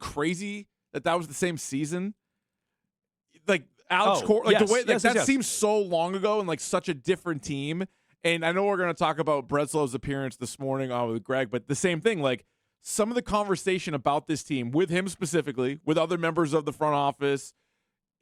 crazy that was the same season? Like Alex Cora, like the way that seems so long ago and like such a different team. And I know we're going to talk about Breslow's appearance this morning with Greg, but the same thing, like some of the conversation about this team with him specifically, with other members of the front office,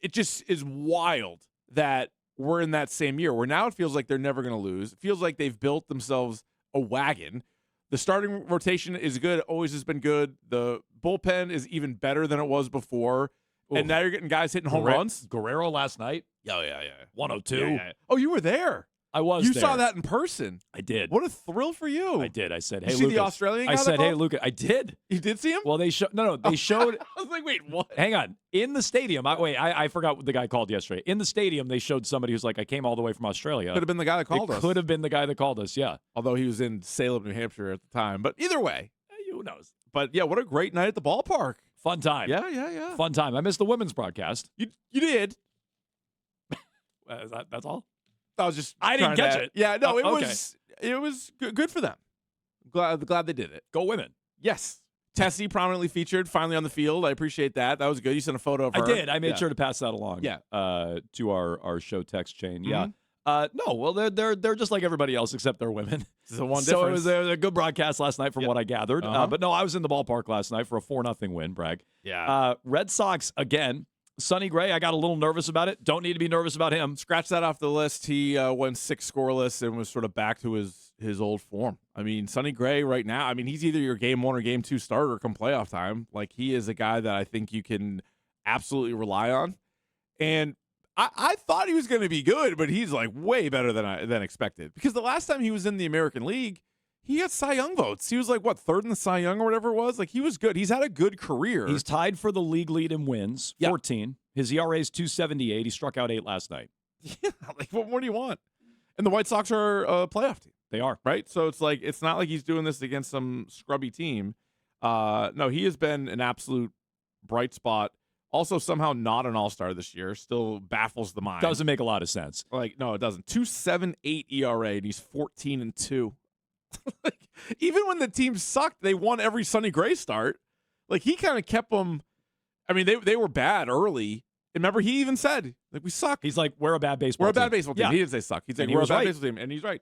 it just is wild that we're in that same year where now it feels like they're never going to lose. It feels like they've built themselves a wagon. The starting rotation is good, always has been good. The bullpen is even better than it was before. Ooh. And now you're getting guys hitting home runs. Guerrero last night. Oh, yeah. 102. Yeah. Oh, you were there. I was You there. saw that in person. I did. What a thrill for you. I did. I said, hey, Lucas. You see Lucas. the Australian guy? I said, hey, Lucas. I did. You did see him? Well, they showed. No, they showed. I was like, wait, what? Hang on. In the stadium. I forgot what the guy called yesterday. In the stadium, they showed somebody who's like, I came all the way from Australia. Could have been the guy that called us. Could have been the guy that called us, yeah. Although he was in Salem, New Hampshire at the time. But either way. Who knows? But, yeah, what a great night at the ballpark. Fun time. Yeah. Fun time. I missed the women's broadcast. You did. That's all? I didn't catch it. Yeah, no, okay. It was good for them. Glad they did it. Go women. Yes. Tessie prominently featured, finally on the field. I appreciate that. That was good. You sent a photo of her. I did. I made sure to pass that along. Yeah. To our show text chain. Mm-hmm. Yeah. No, well, they're just like everybody else except they're women. This is one so difference. it was a good broadcast last night from what I gathered. But no, I was in the ballpark last night for a 4-0 win, brag. Yeah. Red Sox, again, Sonny Gray, I got a little nervous about it. Don't need to be nervous about him. Scratch that off the list. He went 6 scoreless and was sort of back to his old form. I mean, Sonny Gray right now, I mean, he's either your game 1 or game 2 starter come playoff time. Like, he is a guy that I think you can absolutely rely on. And I thought he was going to be good, but he's like way better than expected. Because the last time he was in the American League, he got Cy Young votes. He was like, 3rd in the Cy Young or whatever it was? Like, he was good. He's had a good career. He's tied for the league lead in wins, 14. His ERA is 2.78. He struck out 8 last night. Yeah, like, what more do you want? And the White Sox are a playoff team. They are. Right? So it's like, it's not like he's doing this against some scrubby team. No, he has been an absolute bright spot. Also, somehow not an all-star this year. Still baffles the mind. Doesn't make a lot of sense. Like, no, it doesn't. 2.78 ERA, and he's 14-2. Like, even when the team sucked, they won every Sonny Gray start. Like, he kind of kept them. I mean, they were bad early. And remember, he even said, like, we suck. He's like, we're a bad baseball team. We're a bad baseball team. Yeah. He didn't say suck. He's like, we're a bad baseball team. And he's right.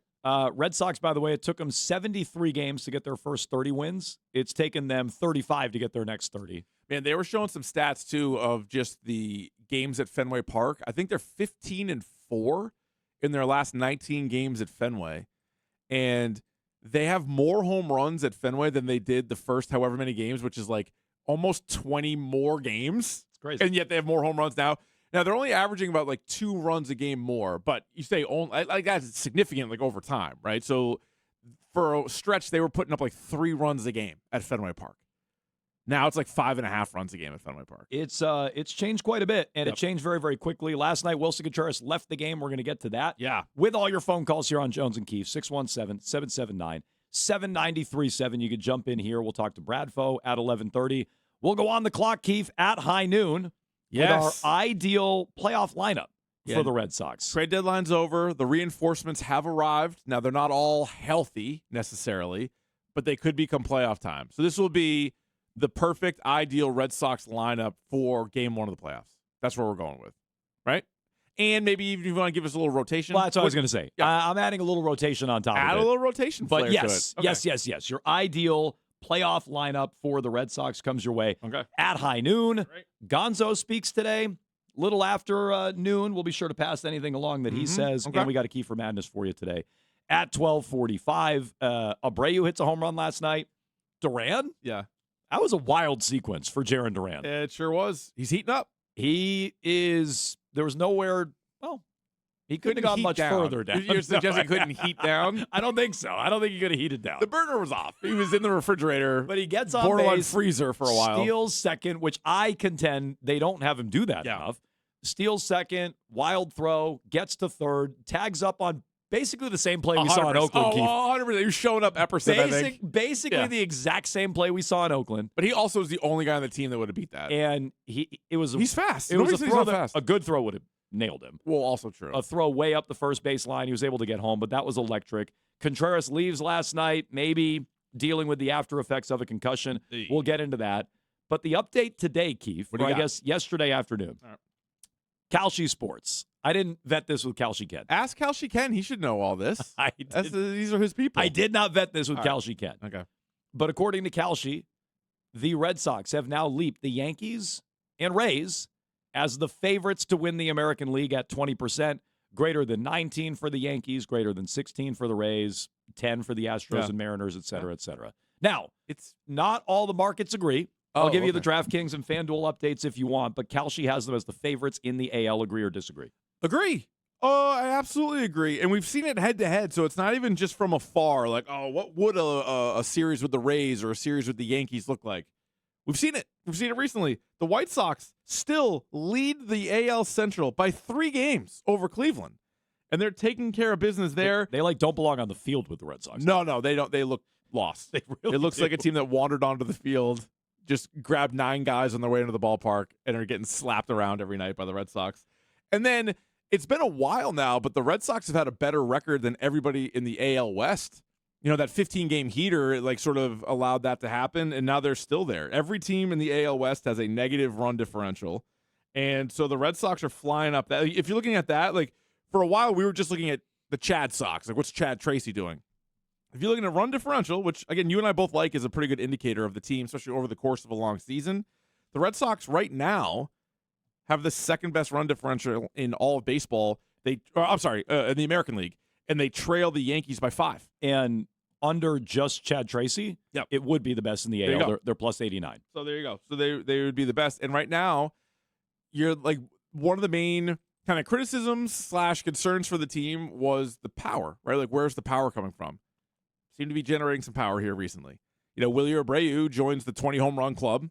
Red Sox, by the way, it took them 73 games to get their first 30 wins. It's taken them 35 to get their next 30. Man, they were showing some stats, too, of just the games at Fenway Park. I think they're 15-4 in their last 19 games at Fenway. And they have more home runs at Fenway than they did the first however many games, which is like almost 20 more games. It's crazy. And yet they have more home runs now. Now, they're only averaging about like 2 runs a game more, but you say only, like that's significant, like over time, right? So for a stretch, they were putting up like 3 runs a game at Fenway Park. Now it's like 5.5 runs a game at Fenway Park. It's changed quite a bit, and it changed very, very quickly. Last night, Wilson Contreras left the game. We're going to get to that. Yeah. With all your phone calls here on Jones and Keefe, 617-779-7937. You can jump in here. We'll talk to Bradfo at 11:30. We'll go on the clock, Keefe, at high noon with our ideal playoff lineup for the Red Sox. Trade deadline's over. The reinforcements have arrived. Now, they're not all healthy necessarily, but they could become playoff time. So this will be the perfect, ideal Red Sox lineup for Game 1 of the playoffs. That's what we're going with, right? And maybe even if you want to give us a little rotation. Well, that's what I was going to say. Yeah. I'm adding a little rotation on top of it. Add a little rotation flair to it. Okay. Yes. Your ideal playoff lineup for the Red Sox comes your way at high noon. Right. Gonzo speaks today. Little after noon. We'll be sure to pass anything along that he says. Okay. And we got a key for madness for you today. At 12:45, Abreu hits a home run last night. Duran? Yeah. That was a wild sequence for Jeren Duran. It sure was. He's heating up. There was nowhere, he couldn't have gone much further down. You're suggesting he couldn't heat down? I don't think so. I don't think he could have heated down. The burner was off. He was in the refrigerator. But he gets on borderline base, freezer for a while. Steals second, which I contend they don't have him do that enough. Steals second, wild throw, gets to third, tags up on basically the same play we saw in Oakland. Oh, 100%. He was showing up Epperson, I think. Basically the exact same play we saw in Oakland. But he also was the only guy on the team that would have beat that. And he's fast. It was a throw fast. A good throw would have nailed him. Well, also true. A throw way up the first base line. He was able to get home, but that was electric. Contreras leaves last night, maybe dealing with the after effects of a concussion. We'll get into that. But the update today, Keefe, or I guess yesterday afternoon, right. Kalshi Sports. I didn't vet this with Kalshi Ken. Ask Kalshi Ken. He should know all this. These are his people. I did not vet this with Kalshi Ken. Okay. But according to Kalshi, the Red Sox have now leaped the Yankees and Rays as the favorites to win the American League at 20%, greater than 19 for the Yankees, greater than 16 for the Rays, 10 for the Astros and Mariners, et cetera, et cetera. Now, it's not all the markets agree. I'll give you the DraftKings and FanDuel updates if you want, but Kalshi has them as the favorites in the AL. Agree or disagree? Agree. Oh, I absolutely agree. And we've seen it head-to-head, so it's not even just from afar, like, oh, what would a series with the Rays or a series with the Yankees look like? We've seen it. We've seen it recently. The White Sox still lead the AL Central by 3 games over Cleveland, and they're taking care of business there. They don't belong on the field with the Red Sox. No, they don't. They look lost. It looks like a team that wandered onto the field, just grabbed 9 guys on their way into the ballpark, and are getting slapped around every night by the Red Sox. And then it's been a while now, but the Red Sox have had a better record than everybody in the AL West. You know, that 15-game heater, sort of allowed that to happen, and now they're still there. Every team in the AL West has a negative run differential, and so the Red Sox are flying up. That if you're looking at that, for a while we were just looking at the Chad Sox. What's Chad Tracy doing? If you're looking at run differential, which, again, you and I both like is a pretty good indicator of the team, especially over the course of a long season, the Red Sox right now have the second-best run differential in all of baseball. In the American League, and they trail the Yankees by 5. And under just Chad Tracy, it would be the best in the AL. They're plus 89. So there you go. So they would be the best. And right now, you're one of the main kind of criticisms / concerns for the team was the power, right? Where's the power coming from? Seem to be generating some power here recently. Willie Abreu joins the 20 home run club.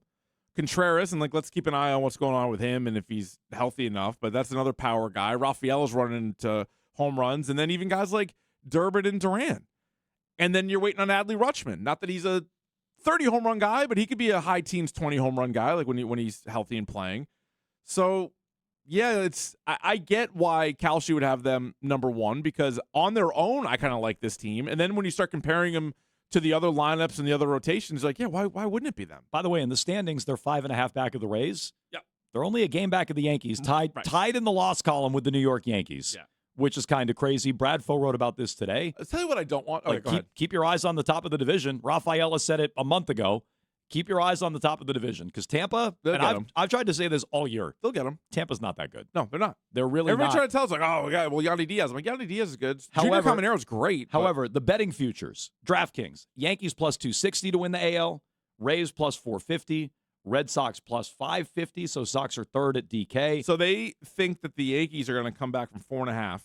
Contreras, and let's keep an eye on what's going on with him and if he's healthy enough, but that's another power guy. Rafaela's running into home runs, and then even guys like Durbin and Duran. And then you're waiting on Adley Rutschman. Not that he's a 30 home run guy, but he could be a high teens 20 home run guy when he's healthy and playing. So, yeah, I get why Kalshi would have them number 1, because on their own I kind of like this team. And then when you start comparing them to the other lineups and the other rotations, why wouldn't it be them? By the way, in the standings, they're 5.5 back of the Rays. Yep. They're only a game back of the Yankees, tied in the loss column with the New York Yankees, which is kind of crazy. Brad Foe wrote about this today. I'll tell you what I don't want. Keep your eyes on the top of the division. Rafaela said it a month ago. Keep your eyes on the top of the division, because Tampa, I've tried to say this all year. They'll get them. Tampa's not that good. No, they're not. They're really Everybody not. trying to tell us, Yandy Diaz. I'm like, Yandy Diaz is good. Junior Caminaro's great. However, the betting futures, DraftKings, Yankees plus 260 to win the AL, Rays plus 450, Red Sox plus 550, so Sox are third at DK. So they think that the Yankees are going to come back from 4.5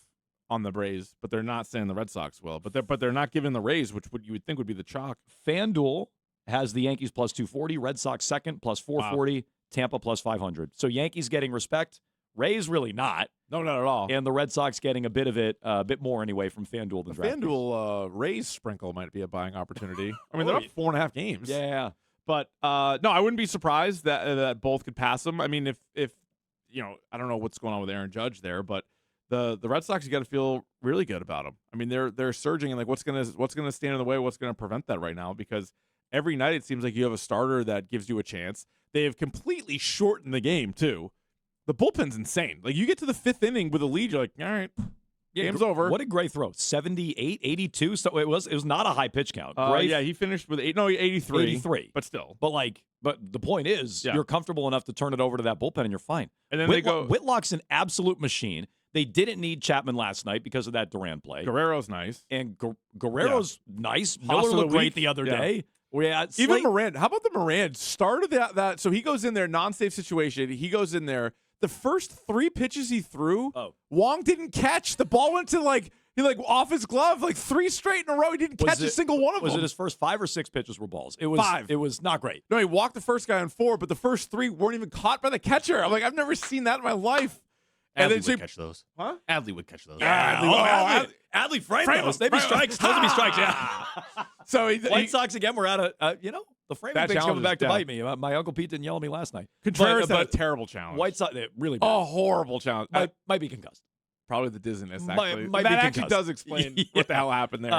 on the Rays, but they're not saying the Red Sox will. But they're not giving the Rays, which you would think would be the chalk. FanDuel has the Yankees plus 240, Red Sox second plus 440, Tampa plus 500. So Yankees getting respect, Rays really not. No, not at all. And the Red Sox getting a bit of it, a bit more anyway from FanDuel than DraftKings. FanDuel Rays sprinkle might be a buying opportunity. I mean, they're up 4.5 games. Yeah. But no, I wouldn't be surprised that both could pass them. I mean, if I don't know what's going on with Aaron Judge there, but the Red Sox, you got to feel really good about them. I mean, they're surging, and what's gonna stand in the way? What's gonna prevent that right now? Because every night it seems like you have a starter that gives you a chance. They have completely shortened the game too. The bullpen's insane. You get to the 5th inning with a lead, you're like, all right, game's over. What a great throw. 78, 82. So it was not a high pitch count. Yeah, he finished with 83. 83. But still. But the point is, you're comfortable enough to turn it over to that bullpen and you're fine. And then Whitlock's an absolute machine. They didn't need Chapman last night because of that Duran play. Guerrero's nice. And Guerrero's nice. Miller looked great the other day. Even Moran. How about the Moran? Started that. So he goes in there, non-safe situation. He goes in there. The first 3 pitches he threw, Wong didn't catch. The ball went to he off his glove 3 straight in a row. He didn't catch a single one of them. Was it his first 5 or 6 pitches were balls? It was 5. It was not great. No, he walked the first guy on 4, but the first 3 weren't even caught by the catcher. I'm like, I've never seen that in my life. Adley would catch those. Huh? Adley would catch those. Yeah, Adley framed those. They'd be strikes. Those would be strikes, yeah. So White Sox, again, we're at the framing thing's coming back to bite me. My Uncle Pete didn't yell at me last night. Contreras had a terrible challenge. White Sox, really bad. A horrible challenge. Might be concussed. Probably the dizziness, actually. Might that be actually concussed. does explain what the hell happened there.